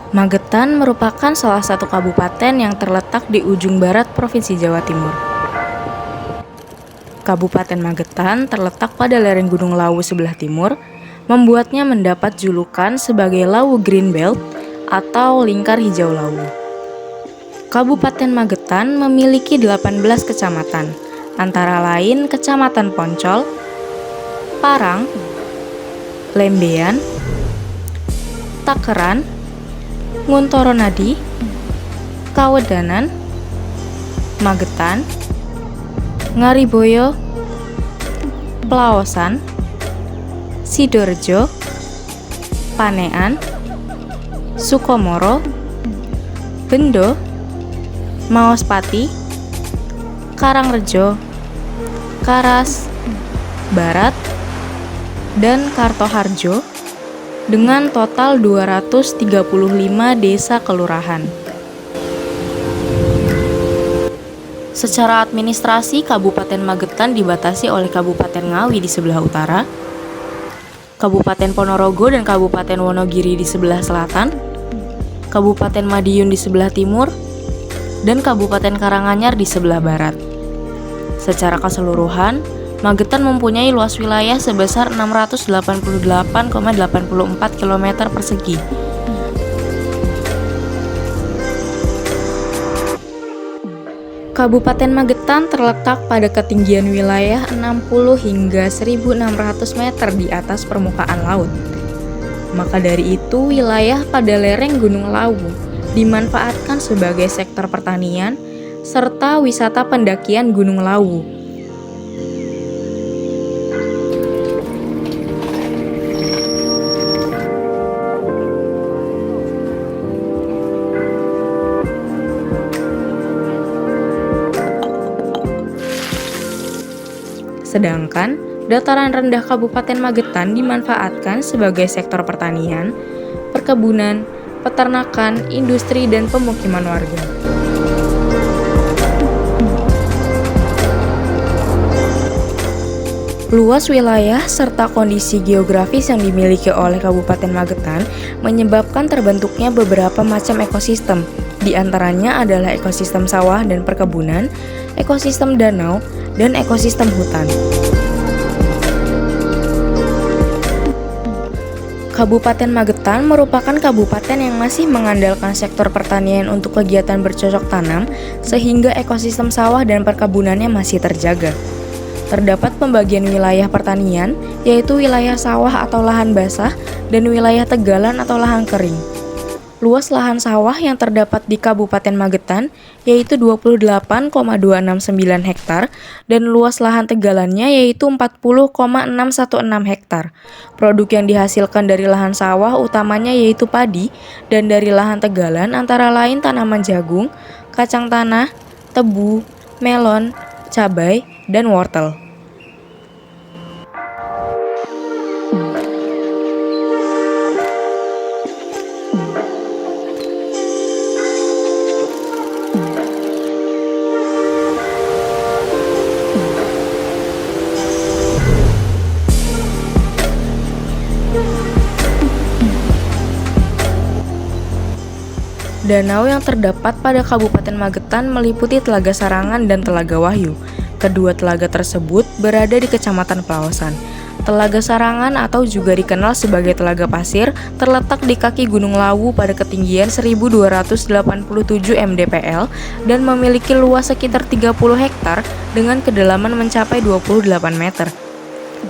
Magetan merupakan salah satu kabupaten yang terletak di ujung barat Provinsi Jawa Timur. Kabupaten Magetan terletak pada lereng Gunung Lawu sebelah timur, membuatnya mendapat julukan sebagai Lawu Greenbelt atau lingkar hijau Lawu. Kabupaten Magetan memiliki 18 kecamatan, antara lain Kecamatan Poncol, Parang, Lembean, Takeran, Nguntoronadi, Kawedanan, Magetan, Ngariboyo, Plaosan, Sidorejo, Panean, Sukomoro, Bendo, Maospati, Karangrejo, Karas, Barat, dan Kartoharjo dengan total 235 desa kelurahan. Secara administrasi, Kabupaten Magetan dibatasi oleh Kabupaten Ngawi di sebelah utara, Kabupaten Ponorogo dan Kabupaten Wonogiri di sebelah selatan, Kabupaten Madiun di sebelah timur, dan Kabupaten Karanganyar di sebelah barat. Secara keseluruhan, Magetan mempunyai luas wilayah sebesar 688,84 km persegi. Kabupaten Magetan terletak pada ketinggian wilayah 60 hingga 1.600 meter di atas permukaan laut. Maka dari itu, wilayah pada lereng Gunung Lawu dimanfaatkan sebagai sektor pertanian serta wisata pendakian Gunung Lawu. Sedangkan dataran rendah Kabupaten Magetan dimanfaatkan sebagai sektor pertanian, perkebunan, peternakan, industri, dan pemukiman warga. Luas wilayah serta kondisi geografis yang dimiliki oleh Kabupaten Magetan menyebabkan terbentuknya beberapa macam ekosistem. Di antaranya adalah ekosistem sawah dan perkebunan, ekosistem danau, dan ekosistem hutan. Kabupaten Magetan merupakan kabupaten yang masih mengandalkan sektor pertanian untuk kegiatan bercocok tanam, sehingga ekosistem sawah dan perkebunannya masih terjaga. Terdapat pembagian wilayah pertanian, yaitu wilayah sawah atau lahan basah, dan wilayah tegalan atau lahan kering. Luas lahan sawah yang terdapat di Kabupaten Magetan yaitu 28,269 hektar dan luas lahan tegalannya yaitu 40,616 hektar. Produk yang dihasilkan dari lahan sawah utamanya yaitu padi dan dari lahan tegalan antara lain tanaman jagung, kacang tanah, tebu, melon, cabai, dan wortel. Danau yang terdapat pada Kabupaten Magetan meliputi Telaga Sarangan dan Telaga Wahyu. Kedua telaga tersebut berada di Kecamatan Plaosan. Telaga Sarangan atau juga dikenal sebagai Telaga Pasir terletak di kaki Gunung Lawu pada ketinggian 1.287 mdpl dan memiliki luas sekitar 30 hektar dengan kedalaman mencapai 28 meter.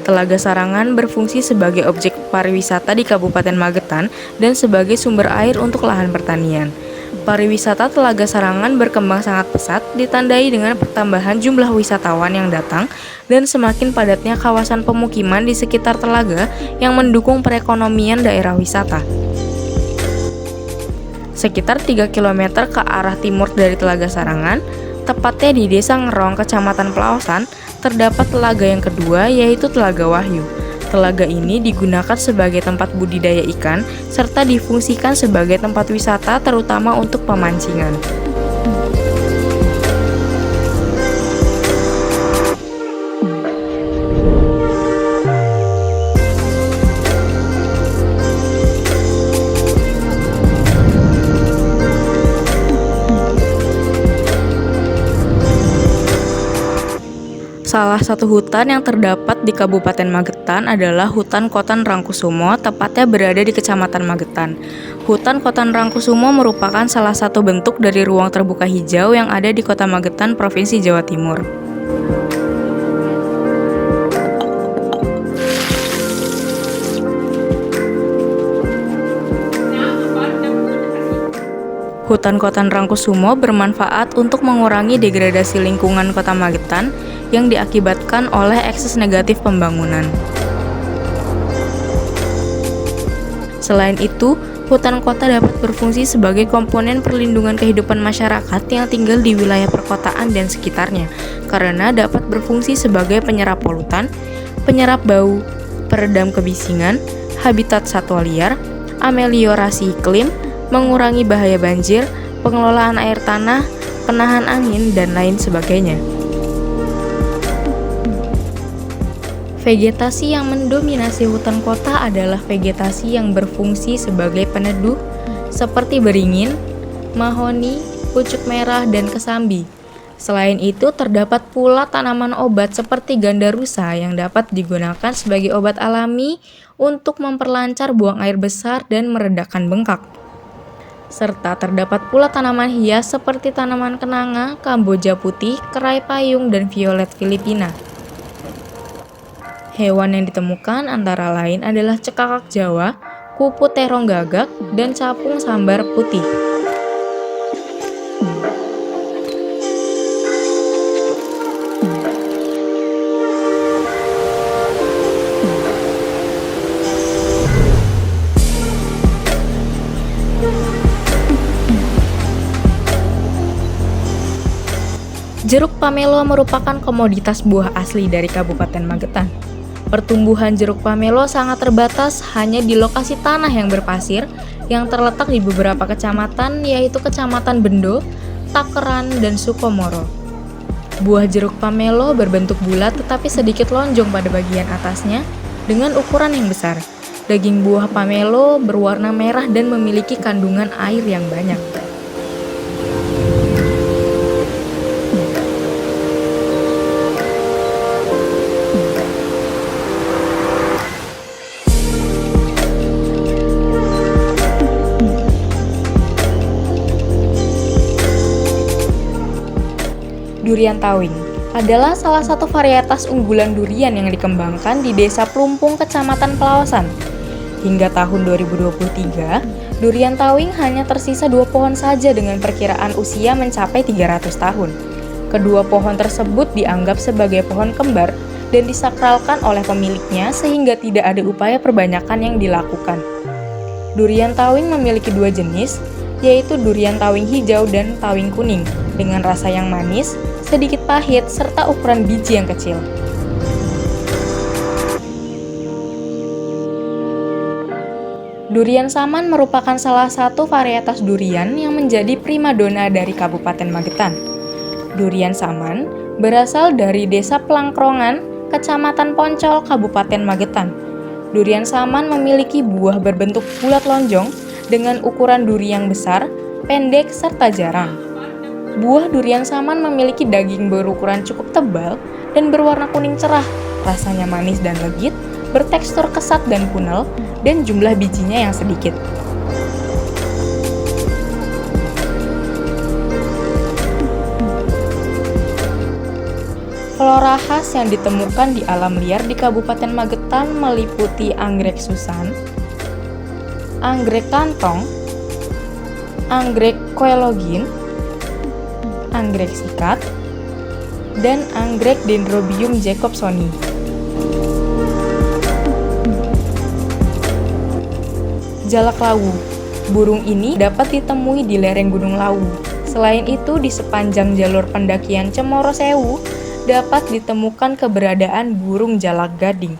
Telaga Sarangan berfungsi sebagai objek pariwisata di Kabupaten Magetan dan sebagai sumber air untuk lahan pertanian. Pariwisata Telaga Sarangan berkembang sangat pesat, ditandai dengan pertambahan jumlah wisatawan yang datang dan semakin padatnya kawasan pemukiman di sekitar telaga yang mendukung perekonomian daerah wisata. Sekitar 3 km ke arah timur dari Telaga Sarangan, tepatnya di Desa Ngerong, Kecamatan Plaosan, terdapat telaga yang kedua yaitu Telaga Wahyu. Telaga ini digunakan sebagai tempat budidaya ikan serta difungsikan sebagai tempat wisata terutama untuk pemancingan. Salah satu hutan yang terdapat di Kabupaten Magetan adalah Hutan Kotan Rangkusumo, tepatnya berada di Kecamatan Magetan. Hutan Kotan Rangkusumo merupakan salah satu bentuk dari ruang terbuka hijau yang ada di Kota Magetan, Provinsi Jawa Timur. Hutan Kotan Rangkusumo bermanfaat untuk mengurangi degradasi lingkungan Kota Magetan yang diakibatkan oleh ekses negatif pembangunan. Selain itu, hutan kota dapat berfungsi sebagai komponen perlindungan kehidupan masyarakat yang tinggal di wilayah perkotaan dan sekitarnya, karena dapat berfungsi sebagai penyerap polutan, penyerap bau, peredam kebisingan, habitat satwa liar, ameliorasi iklim, mengurangi bahaya banjir, pengelolaan air tanah, penahan angin, dan lain sebagainya. Vegetasi yang mendominasi hutan kota adalah vegetasi yang berfungsi sebagai peneduh seperti beringin, mahoni, pucuk merah, dan kesambi. Selain itu, terdapat pula tanaman obat seperti gandarusa yang dapat digunakan sebagai obat alami untuk memperlancar buang air besar dan meredakan bengkak. Serta terdapat pula tanaman hias seperti tanaman kenanga, kamboja putih, kerai payung, dan violet Filipina. Hewan yang ditemukan antara lain adalah cekakak Jawa, kupu terong gagak, dan capung sambar putih. Jeruk pamelo merupakan komoditas buah asli dari Kabupaten Magetan. Pertumbuhan jeruk pamelo sangat terbatas hanya di lokasi tanah yang berpasir yang terletak di beberapa kecamatan, yaitu Kecamatan Bendo, Takeran, dan Sukomoro. Buah jeruk pamelo berbentuk bulat tetapi sedikit lonjong pada bagian atasnya dengan ukuran yang besar. Daging buah pamelo berwarna merah dan memiliki kandungan air yang banyak. Durian tawing adalah salah satu varietas unggulan durian yang dikembangkan di Desa Plumpung, Kecamatan Pelawasan. Hingga tahun 2023, durian tawing hanya tersisa 2 pohon saja dengan perkiraan usia mencapai 300 tahun. Kedua pohon tersebut dianggap sebagai pohon kembar dan disakralkan oleh pemiliknya sehingga tidak ada upaya perbanyakan yang dilakukan. Durian tawing memiliki 2 jenis, yaitu durian tawing hijau dan tawing kuning, dengan rasa yang manis, sedikit pahit, serta ukuran biji yang kecil. Durian saman merupakan salah satu varietas durian yang menjadi primadona dari Kabupaten Magetan. Durian saman berasal dari Desa Pelangkrongan, Kecamatan Poncol, Kabupaten Magetan. Durian saman memiliki buah berbentuk bulat lonjong dengan ukuran duri yang besar, pendek, serta jarang. Buah durian saman memiliki daging berukuran cukup tebal dan berwarna kuning cerah, rasanya manis dan legit, bertekstur kesat dan punel, dan jumlah bijinya yang sedikit. Flora khas yang ditemukan di alam liar di Kabupaten Magetan meliputi anggrek susan, anggrek kantong, anggrek koelogin, anggrek sikat, dan anggrek Dendrobium jacobsoni. Jalak lawu. Burung ini dapat ditemui di lereng Gunung Lawu. Selain itu, di sepanjang jalur pendakian Cemoro Sewu dapat ditemukan keberadaan burung jalak gading.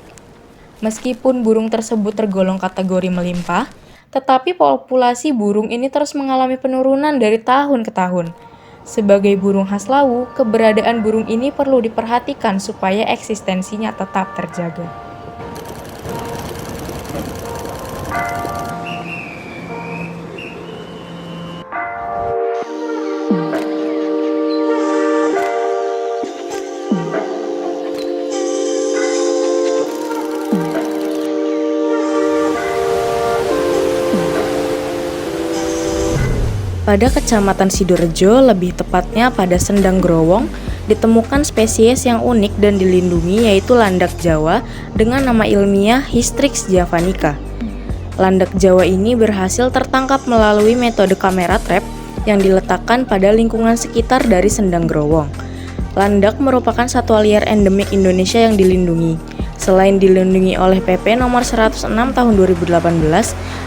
Meskipun burung tersebut tergolong kategori melimpah, tetapi populasi burung ini terus mengalami penurunan dari tahun ke tahun. Sebagai burung khas Lawu, keberadaan burung ini perlu diperhatikan supaya eksistensinya tetap terjaga. Pada Kecamatan Sidorejo, lebih tepatnya pada Sendang Growong, ditemukan spesies yang unik dan dilindungi yaitu landak Jawa dengan nama ilmiah Hystrix javanica. Landak Jawa ini berhasil tertangkap melalui metode kamera trap yang diletakkan pada lingkungan sekitar dari Sendang Growong. Landak merupakan satwa liar endemik Indonesia yang dilindungi. Selain dilindungi oleh PP nomor 106 tahun 2018,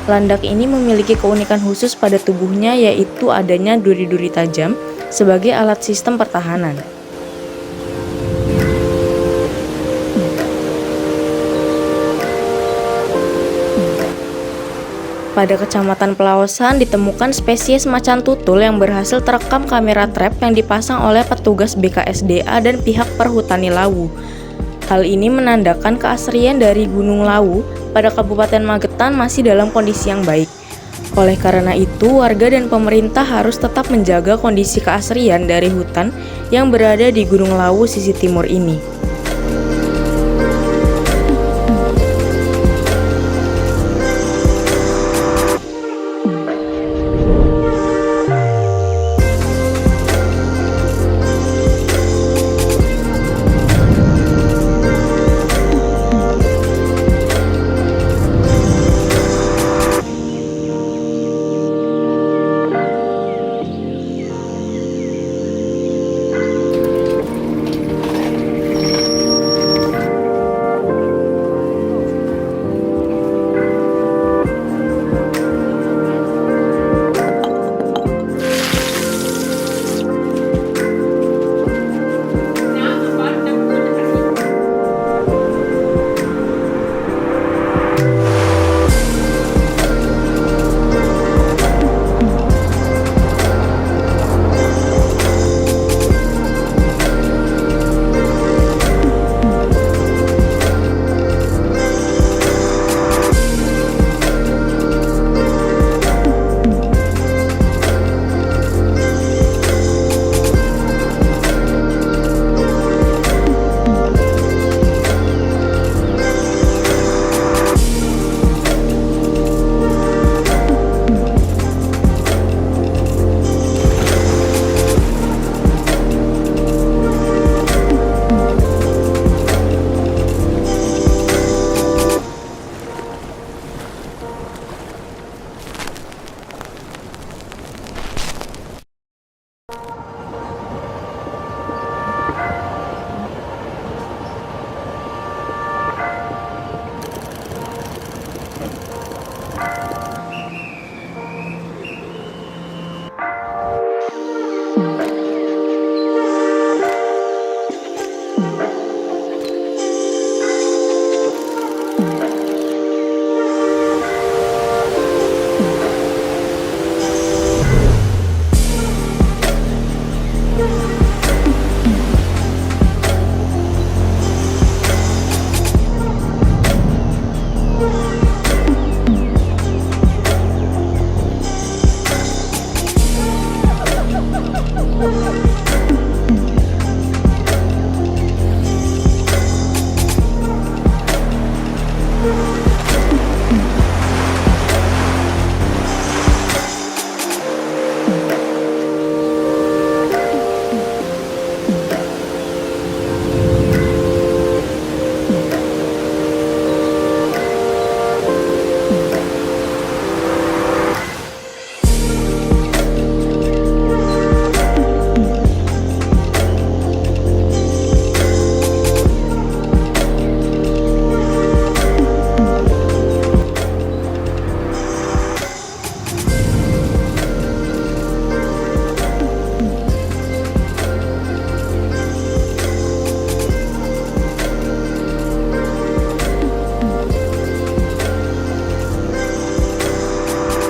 landak ini memiliki keunikan khusus pada tubuhnya yaitu adanya duri-duri tajam sebagai alat sistem pertahanan. Pada Kecamatan Pelawasan ditemukan spesies macan tutul yang berhasil terekam kamera trap yang dipasang oleh petugas BKSDA dan pihak Perhutani Lawu. Hal ini menandakan keasrian dari Gunung Lawu pada Kabupaten Magetan masih dalam kondisi yang baik. Oleh karena itu, warga dan pemerintah harus tetap menjaga kondisi keasrian dari hutan yang berada di Gunung Lawu sisi timur ini.